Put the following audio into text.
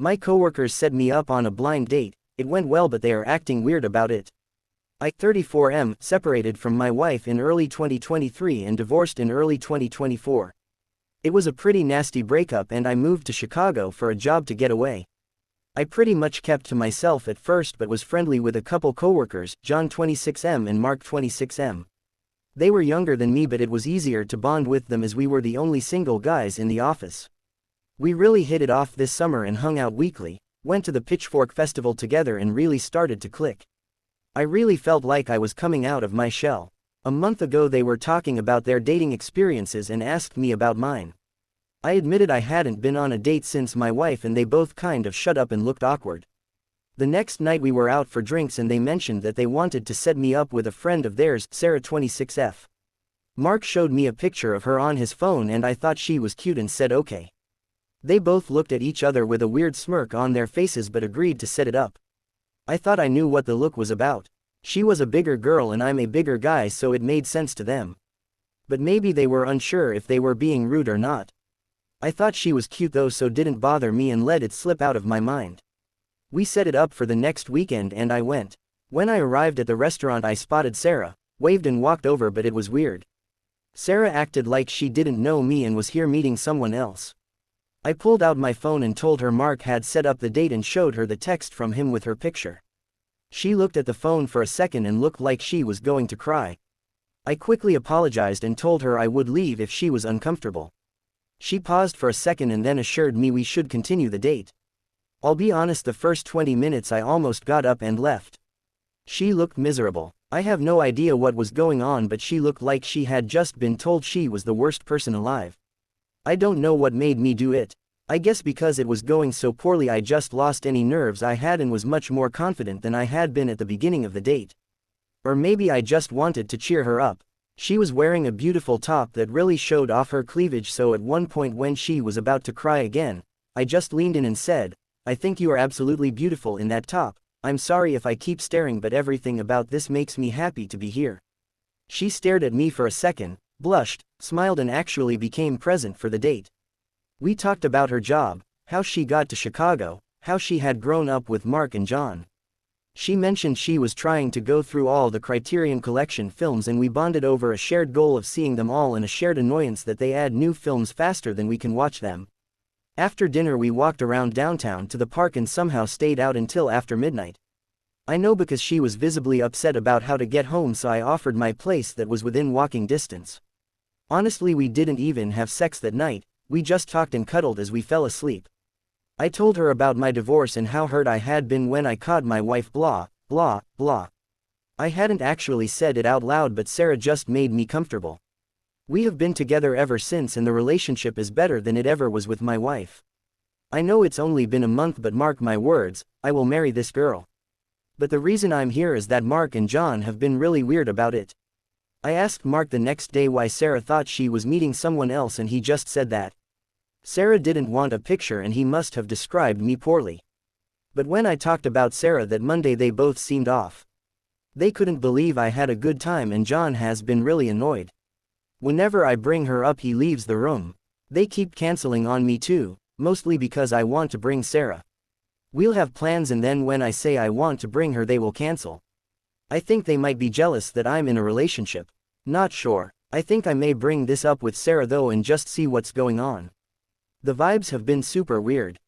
My coworkers set me up on a blind date. It went well, but they are acting weird about it. I, 34, separated from my wife in early 2023 and divorced in early 2024. It was a pretty nasty breakup and I moved to Chicago for a job to get away. I pretty much kept to myself at first but was friendly with a couple coworkers, John 26M and Mark 26M. They were younger than me but it was easier to bond with them as we were the only single guys in the office. We really hit it off this summer and hung out weekly, went to the Pitchfork Festival together and really started to click. I really felt like I was coming out of my shell. A month ago they were talking about their dating experiences and asked me about mine. I admitted I hadn't been on a date since my wife and they both kind of shut up and looked awkward. The next night we were out for drinks and they mentioned that they wanted to set me up with a friend of theirs, Sarah 26F. Mark showed me a picture of her on his phone and I thought she was cute and said okay. They both looked at each other with a weird smirk on their faces but agreed to set it up. I thought I knew what the look was about. She was a bigger girl and I'm a bigger guy so it made sense to them. But maybe they were unsure if they were being rude or not. I thought she was cute though so didn't bother me and let it slip out of my mind. We set it up for the next weekend and I went. When I arrived at the restaurant I spotted Sarah, waved and walked over but it was weird. Sarah acted like she didn't know me and was here meeting someone else. I pulled out my phone and told her Mark had set up the date and showed her the text from him with her picture. She looked at the phone for a second and looked like she was going to cry. I quickly apologized and told her I would leave if she was uncomfortable. She paused for a second and then assured me we should continue the date. I'll be honest, the first 20 minutes I almost got up and left. She looked miserable. I have no idea what was going on but she looked like she had just been told she was the worst person alive. I don't know what made me do it. I guess because it was going so poorly I just lost any nerves I had and was much more confident than I had been at the beginning of the date. Or maybe I just wanted to cheer her up. She was wearing a beautiful top that really showed off her cleavage so at one point when she was about to cry again, I just leaned in and said, "I think you are absolutely beautiful in that top. I'm sorry if I keep staring but everything about this makes me happy to be here." She stared at me for a second, blushed, smiled and actually became present for the date. We talked about her job, how she got to Chicago, how she had grown up with Mark and John. She mentioned she was trying to go through all the Criterion Collection films and we bonded over a shared goal of seeing them all and a shared annoyance that they add new films faster than we can watch them. After dinner we walked around downtown to the park and somehow stayed out until after midnight. I know because she was visibly upset about how to get home so I offered my place that was within walking distance. Honestly we didn't even have sex that night, we just talked and cuddled as we fell asleep. I told her about my divorce and how hurt I had been when I caught my wife blah, blah, blah. I hadn't actually said it out loud but Sarah just made me comfortable. We have been together ever since and the relationship is better than it ever was with my wife. I know it's only been a month but mark my words, I will marry this girl. But the reason I'm here is that Mark and John have been really weird about it. I asked Mark the next day why Sarah thought she was meeting someone else and he just said that Sarah didn't want a picture and he must have described me poorly. But when I talked about Sarah that Monday they both seemed off. They couldn't believe I had a good time and John has been really annoyed. Whenever I bring her up he leaves the room. They keep canceling on me too, mostly because I want to bring Sarah. We'll have plans and then when I say I want to bring her they will cancel. I think they might be jealous that I'm in a relationship. Not sure. I think I may bring this up with Sarah though and just see what's going on. The vibes have been super weird.